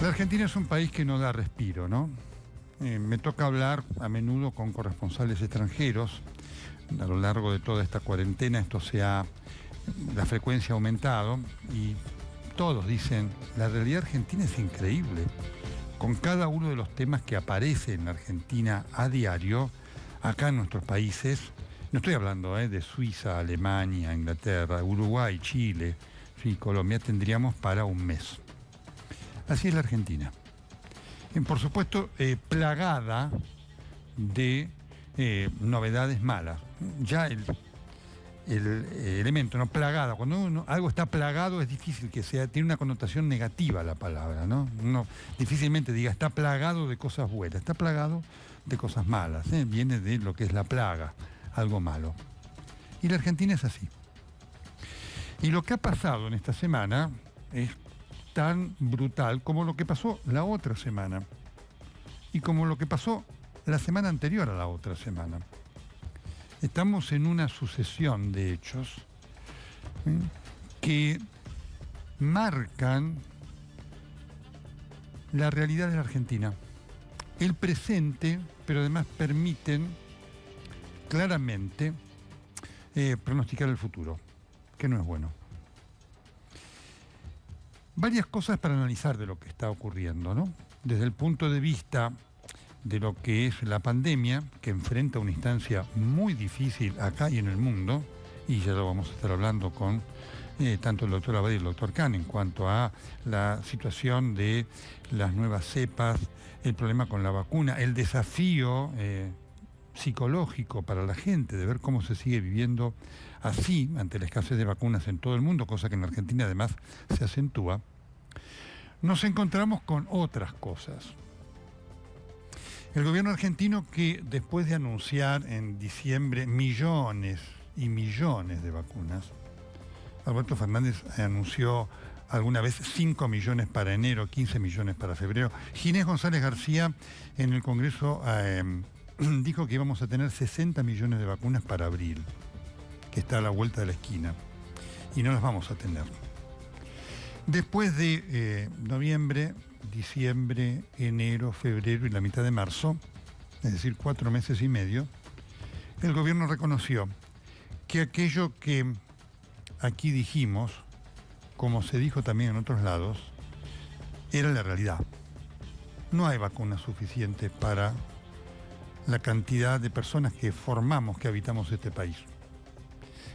La Argentina es un país que no da respiro, ¿no? Me toca hablar a menudo con corresponsales extranjeros. A lo largo de toda esta cuarentena la frecuencia ha aumentado y todos dicen, la realidad argentina es increíble. Con cada uno de los temas que aparece en la Argentina a diario, acá en nuestros países, no estoy hablando de Suiza, Alemania, Inglaterra, Uruguay, Chile, sí, Colombia, tendríamos para un mes. Así es la Argentina. Por supuesto, plagada de novedades malas. Ya el elemento, ¿no? Plagada. Cuando algo está plagado es difícil que sea, tiene una connotación negativa la palabra, ¿no? Uno difícilmente diga está plagado de cosas buenas, está plagado de cosas malas, viene de lo que es la plaga, algo malo. Y la Argentina es así. Y lo que ha pasado en esta semana es tan brutal como lo que pasó la otra semana y como lo que pasó la semana anterior a la otra semana. Estamos en una sucesión de hechos que marcan la realidad de la Argentina, el presente, pero además permiten claramente pronosticar el futuro, que no es bueno. Varias cosas para analizar de lo que está ocurriendo, ¿no? Desde el punto de vista de lo que es la pandemia, que enfrenta una instancia muy difícil acá y en el mundo, y ya lo vamos a estar hablando con tanto el doctor Abad y el doctor Khan en cuanto a la situación de las nuevas cepas, el problema con la vacuna, el desafío psicológico para la gente de ver cómo se sigue viviendo así ante la escasez de vacunas en todo el mundo, cosa que en la Argentina además se acentúa. Nos encontramos con otras cosas. El gobierno argentino, que después de anunciar en diciembre millones y millones de vacunas, Alberto Fernández anunció alguna vez 5 millones para enero, 15 millones para febrero. Ginés González García en el Congreso dijo que íbamos a tener 60 millones de vacunas para abril, que está a la vuelta de la esquina, y no las vamos a tener. Después de noviembre, diciembre, enero, febrero y la mitad de marzo, es decir, 4 meses y medio, el gobierno reconoció que aquello que aquí dijimos, como se dijo también en otros lados, era la realidad. No hay vacunas suficientes para la cantidad de personas que formamos, que habitamos este país.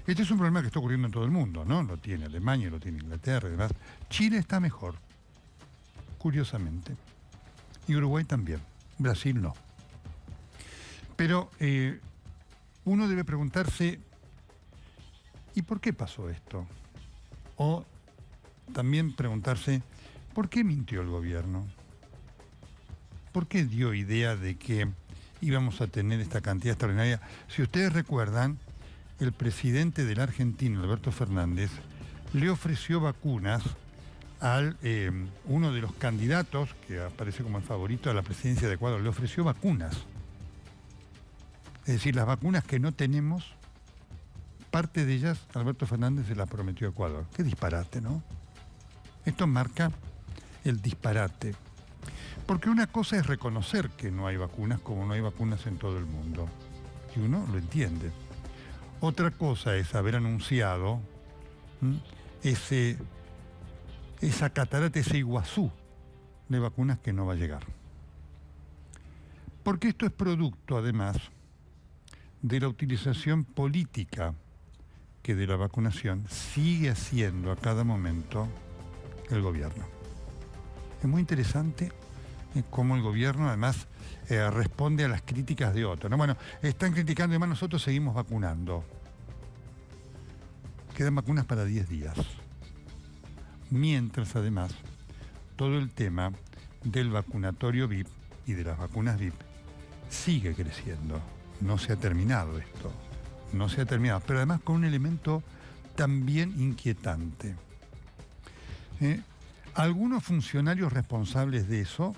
Este es un problema que está ocurriendo en todo el mundo, ¿no? Lo tiene Alemania, lo tiene Inglaterra y demás. Chile está mejor, curiosamente. Y Uruguay también. Brasil no. Pero uno debe preguntarse, ¿y por qué pasó esto? O también preguntarse, ¿por qué mintió el gobierno? ¿Por qué dio idea de que íbamos a tener esta cantidad extraordinaria? Si ustedes recuerdan, el presidente de la Argentina, Alberto Fernández, le ofreció vacunas al uno de los candidatos, que aparece como el favorito a la presidencia de Ecuador, le ofreció vacunas. Es decir, las vacunas que no tenemos, parte de ellas Alberto Fernández se las prometió a Ecuador. Qué disparate, ¿no? Esto marca el disparate. Porque una cosa es reconocer que no hay vacunas, como no hay vacunas en todo el mundo. Y uno lo entiende. Otra cosa es haber anunciado esa catarata, ese Iguazú de vacunas que no va a llegar. Porque esto es producto, además, de la utilización política que de la vacunación sigue haciendo a cada momento el gobierno. Es muy interesante cómo el gobierno, además, responde a las críticas de otros, ¿no? Bueno, están criticando y además nosotros seguimos vacunando. Quedan vacunas para 10 días. Mientras, además, todo el tema del vacunatorio VIP y de las vacunas VIP sigue creciendo. No se ha terminado esto. No se ha terminado. Pero además con un elemento también inquietante. Algunos funcionarios responsables de eso,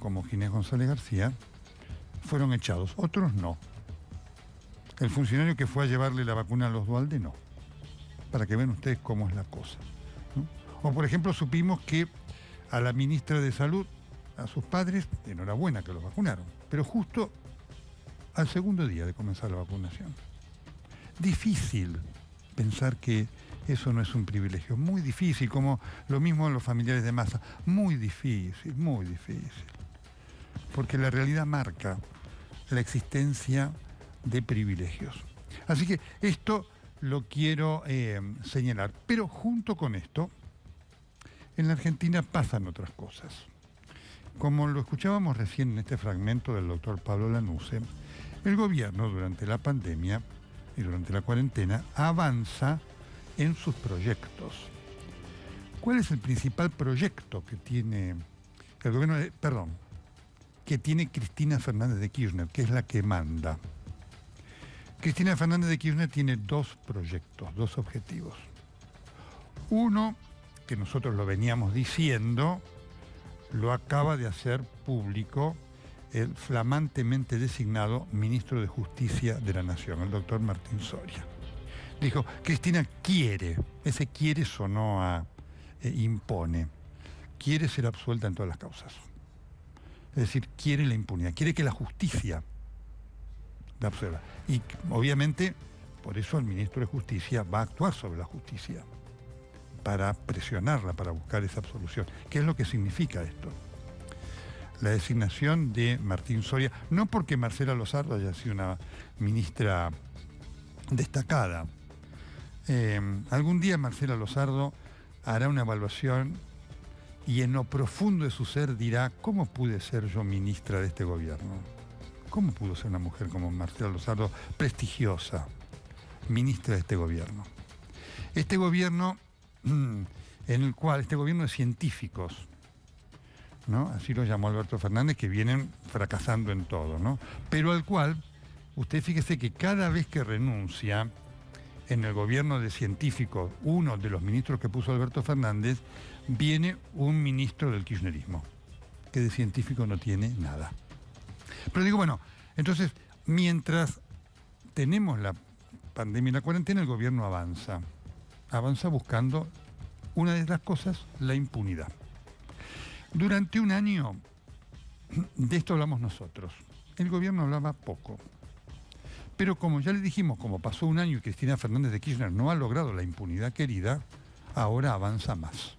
como Ginés González García, fueron echados, otros no. El funcionario que fue a llevarle la vacuna a los Duhalde, no. Para que vean ustedes cómo es la cosa, ¿no? O por ejemplo, supimos que a la ministra de Salud, a sus padres, enhorabuena que los vacunaron, pero justo al segundo día de comenzar la vacunación. Difícil pensar que eso no es un privilegio, muy difícil, como lo mismo en los familiares de Massa, muy difícil, porque la realidad marca la existencia de privilegios. Así que esto lo quiero señalar, pero junto con esto, en la Argentina pasan otras cosas. Como lo escuchábamos recién en este fragmento del doctor Pablo Lanuse, el gobierno durante la pandemia y durante la cuarentena avanza en sus proyectos. ¿Cuál es el principal proyecto que tiene el gobierno que tiene Cristina Fernández de Kirchner, que es la que manda? Cristina Fernández de Kirchner tiene dos proyectos, dos objetivos. Uno, que nosotros lo veníamos diciendo, lo acaba de hacer público el flamantemente designado ministro de Justicia de la Nación, el doctor Martín Soria. Dijo, Cristina quiere, ese quiere sonó a impone, quiere ser absuelta en todas las causas. Es decir, quiere la impunidad, quiere que la justicia la absuelva. Y obviamente, por eso el ministro de Justicia va a actuar sobre la justicia, para presionarla, para buscar esa absolución. ¿Qué es lo que significa esto? La designación de Martín Soria, no porque Marcela Lozardo haya sido una ministra destacada. Algún día Marcela Lozardo hará una evaluación y en lo profundo de su ser dirá, ¿cómo pude ser yo ministra de este gobierno? ¿Cómo pudo ser una mujer como Marcela Lozardo, prestigiosa, ministra de este gobierno? Este gobierno este gobierno de científicos, ¿no? Así lo llamó Alberto Fernández, que vienen fracasando en todo, ¿no? Pero al cual, usted fíjese que cada vez que renuncia en el gobierno de científicos, uno de los ministros que puso Alberto Fernández, viene un ministro del kirchnerismo, que de científico no tiene nada. Pero digo, bueno, entonces, mientras tenemos la pandemia y la cuarentena, el gobierno avanza buscando, una de las cosas, la impunidad. Durante un año, de esto hablamos nosotros. El gobierno hablaba poco. Pero como ya le dijimos, como pasó un año y Cristina Fernández de Kirchner no ha logrado la impunidad querida, ahora avanza más.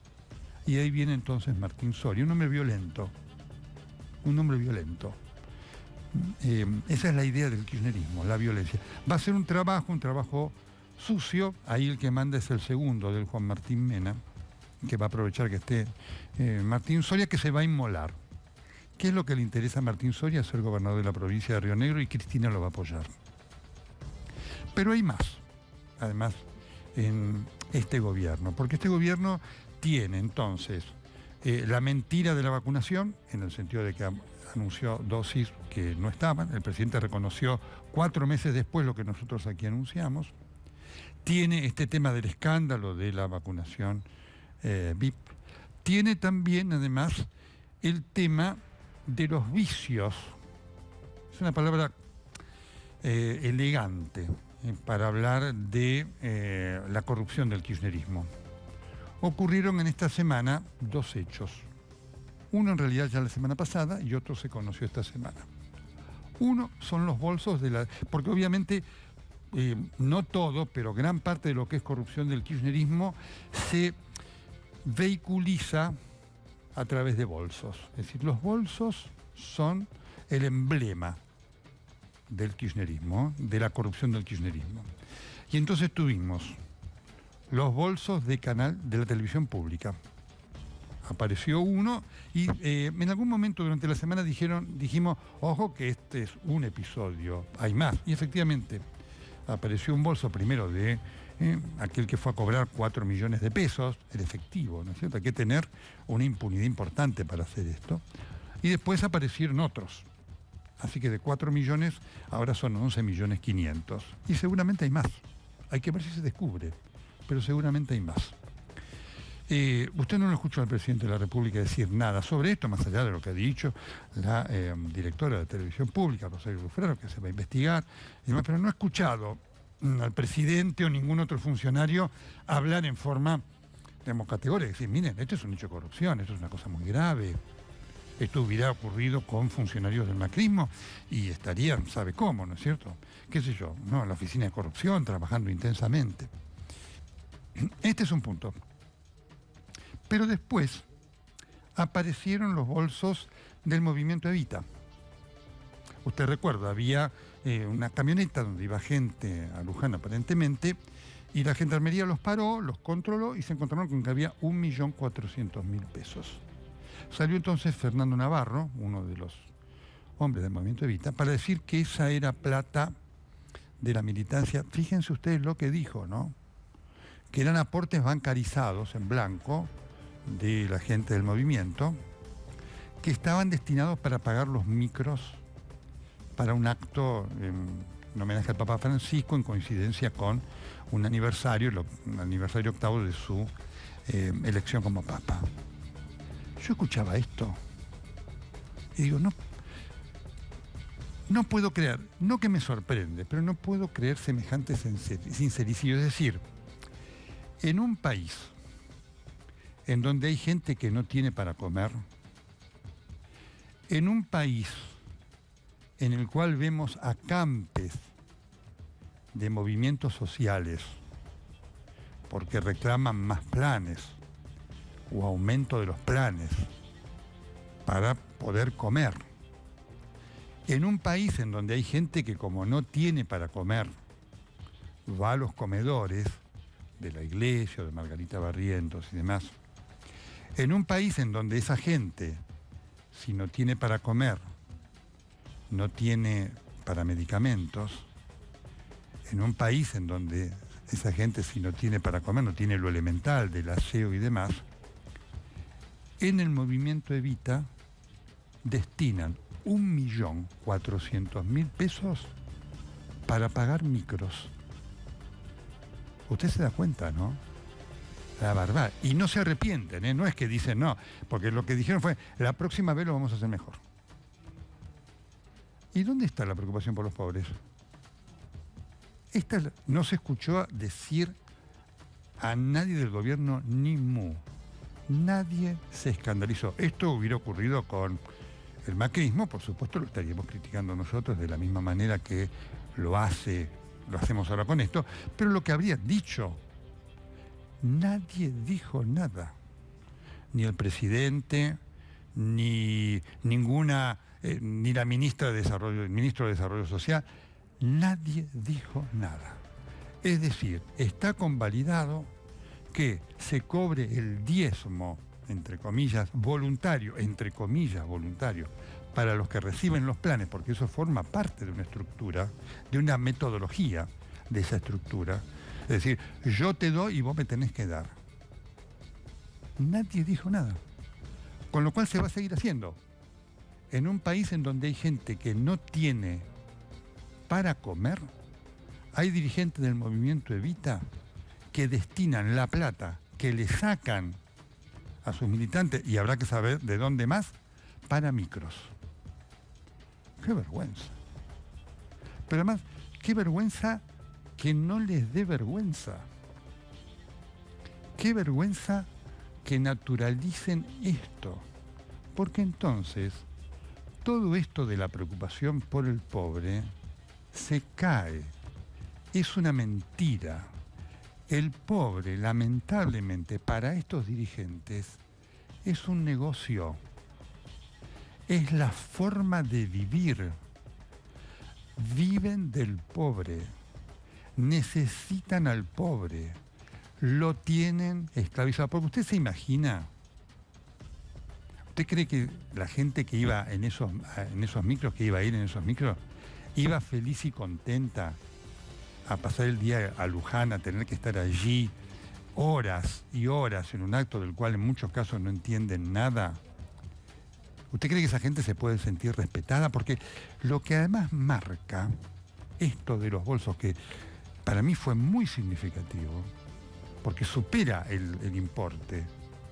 Y ahí viene entonces Martín Soria, un hombre violento. Esa es la idea del kirchnerismo, la violencia. Va a ser un trabajo sucio, ahí el que manda es el segundo, del Juan Martín Mena, que va a aprovechar que esté Martín Soria, que se va a inmolar. ¿Qué es lo que le interesa a Martín Soria? Ser gobernador de la provincia de Río Negro, y Cristina lo va a apoyar. Pero hay más, además, en este gobierno, porque este gobierno tiene entonces la mentira de la vacunación, en el sentido de que anunció dosis que no estaban, el presidente reconoció 4 meses después lo que nosotros aquí anunciamos. Tiene este tema del escándalo de la vacunación VIP. Tiene también, además, el tema de los vicios. Es una palabra elegante para hablar de la corrupción del kirchnerismo. Ocurrieron en esta semana 2 hechos. Uno en realidad ya la semana pasada y otro se conoció esta semana. Uno son los bolsos porque obviamente no todo, pero gran parte de lo que es corrupción del kirchnerismo se vehiculiza a través de bolsos. Es decir, los bolsos son el emblema del kirchnerismo, de la corrupción del kirchnerismo. Y entonces tuvimos los bolsos de la televisión pública. Apareció uno y en algún momento durante la semana dijimos, ojo que este es un episodio, hay más. Y efectivamente apareció un bolso primero de aquel que fue a cobrar 4 millones de pesos, el efectivo, ¿no es cierto? Hay que tener una impunidad importante para hacer esto. Y después aparecieron otros. Así que de 4 millones ahora son 11 millones 500. Y seguramente hay más. Hay que ver si se descubre, pero seguramente hay más. Usted no lo escuchó al presidente de la República decir nada sobre esto, más allá de lo que ha dicho la directora de televisión pública, Rosario Rufrero, que se va a investigar, y demás, pero no ha escuchado al presidente o ningún otro funcionario hablar en forma tenemos categorías que dicen, miren, esto es un hecho de corrupción, esto es una cosa muy grave. Esto hubiera ocurrido con funcionarios del macrismo y estarían, ¿sabe cómo, no es cierto? ¿Qué sé yo? ¿No? En la oficina de corrupción, trabajando intensamente. Este es un punto. Pero después aparecieron los bolsos del movimiento Evita. Usted recuerda, había una camioneta donde iba gente a Luján aparentemente, y la gendarmería los paró, los controló y se encontraron con que había 1.400.000 pesos. Salió entonces Fernando Navarro, uno de los hombres del movimiento Evita, para decir que esa era plata de la militancia. Fíjense ustedes lo que dijo, ¿no? Que eran aportes bancarizados en blanco de la gente del movimiento, que estaban destinados para pagar los micros para un acto en homenaje al Papa Francisco en coincidencia con un aniversario octavo de su elección como Papa. Yo escuchaba esto y digo, no puedo creer, no que me sorprende, pero no puedo creer semejante sincericidio. Es decir, en un país en donde hay gente que no tiene para comer, en un país en el cual vemos acampes de movimientos sociales porque reclaman más planes o aumento de los planes para poder comer. En un país en donde hay gente que como no tiene para comer, va a los comedores de la iglesia, de Margarita Barrientos y demás. En un país en donde esa gente, si no tiene para comer, no tiene para medicamentos. En un país en donde esa gente, si no tiene para comer, no tiene lo elemental del aseo y demás, en el movimiento Evita destinan 1.400.000 pesos para pagar micros. Usted se da cuenta, ¿no? La barbaridad. Y no se arrepienten, ¿eh? No es que dicen no, porque lo que dijeron fue, la próxima vez lo vamos a hacer mejor. ¿Y dónde está la preocupación por los pobres? No se escuchó decir a nadie del gobierno ni mu. Nadie se escandalizó. Esto hubiera ocurrido con el macrismo, por supuesto lo estaríamos criticando nosotros de la misma manera que lo hacemos ahora con esto, pero lo que habría dicho, nadie dijo nada. Ni el presidente, ni ninguna, ni la ministra de Desarrollo, el ministro de Desarrollo Social, nadie dijo nada. Es decir, está convalidado que se cobre el diezmo, entre comillas, voluntario, para los que reciben los planes, porque eso forma parte de una estructura, de una metodología de esa estructura. Es decir, yo te doy y vos me tenés que dar. Nadie dijo nada. Con lo cual se va a seguir haciendo. En un país en donde hay gente que no tiene para comer, hay dirigentes del movimiento Evita que destinan la plata que le sacan a sus militantes, y habrá que saber de dónde más, para micros. ¡Qué vergüenza! Pero además, qué vergüenza que no les dé vergüenza. Qué vergüenza que naturalicen esto. Porque entonces, todo esto de la preocupación por el pobre se cae. Es una mentira. El pobre, lamentablemente, para estos dirigentes, es un negocio. Es la forma de vivir. Viven del pobre. Necesitan al pobre. Lo tienen esclavizado. Porque usted se imagina, ¿usted cree que la gente que iba en esos micros, que iba a ir en esos micros, iba feliz y contenta a pasar el día a Luján, a tener que estar allí horas y horas en un acto del cual en muchos casos no entienden nada? ¿Usted cree que esa gente se puede sentir respetada? Porque lo que además marca esto de los bolsos, que para mí fue muy significativo, porque supera el importe,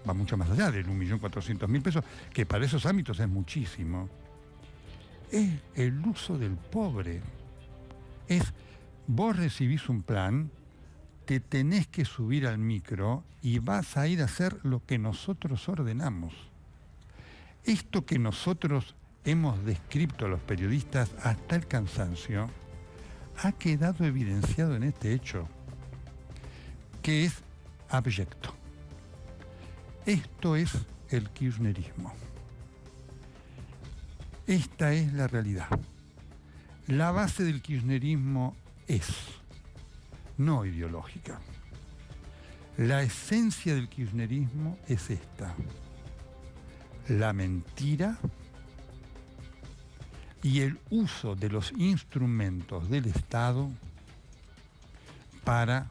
va mucho más allá del 1.400.000 pesos, que para esos ámbitos es muchísimo, es el uso del pobre. Es, vos recibís un plan, te tenés que subir al micro y vas a ir a hacer lo que nosotros ordenamos. Esto que nosotros hemos descrito a los periodistas hasta el cansancio ha quedado evidenciado en este hecho, que es abyecto. Esto es el kirchnerismo. Esta es la realidad. La base del kirchnerismo es no ideológica. La esencia del kirchnerismo es esta: la mentira y el uso de los instrumentos del Estado para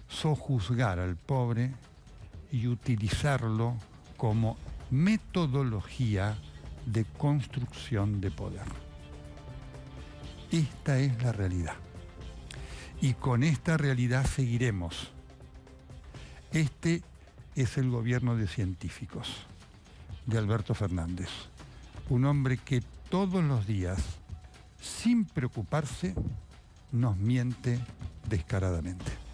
sojuzgar al pobre y utilizarlo como metodología de construcción de poder. Esta es la realidad. Y con esta realidad seguiremos. Este es el gobierno de científicos, de Alberto Fernández. Un hombre que todos los días, sin preocuparse, nos miente descaradamente.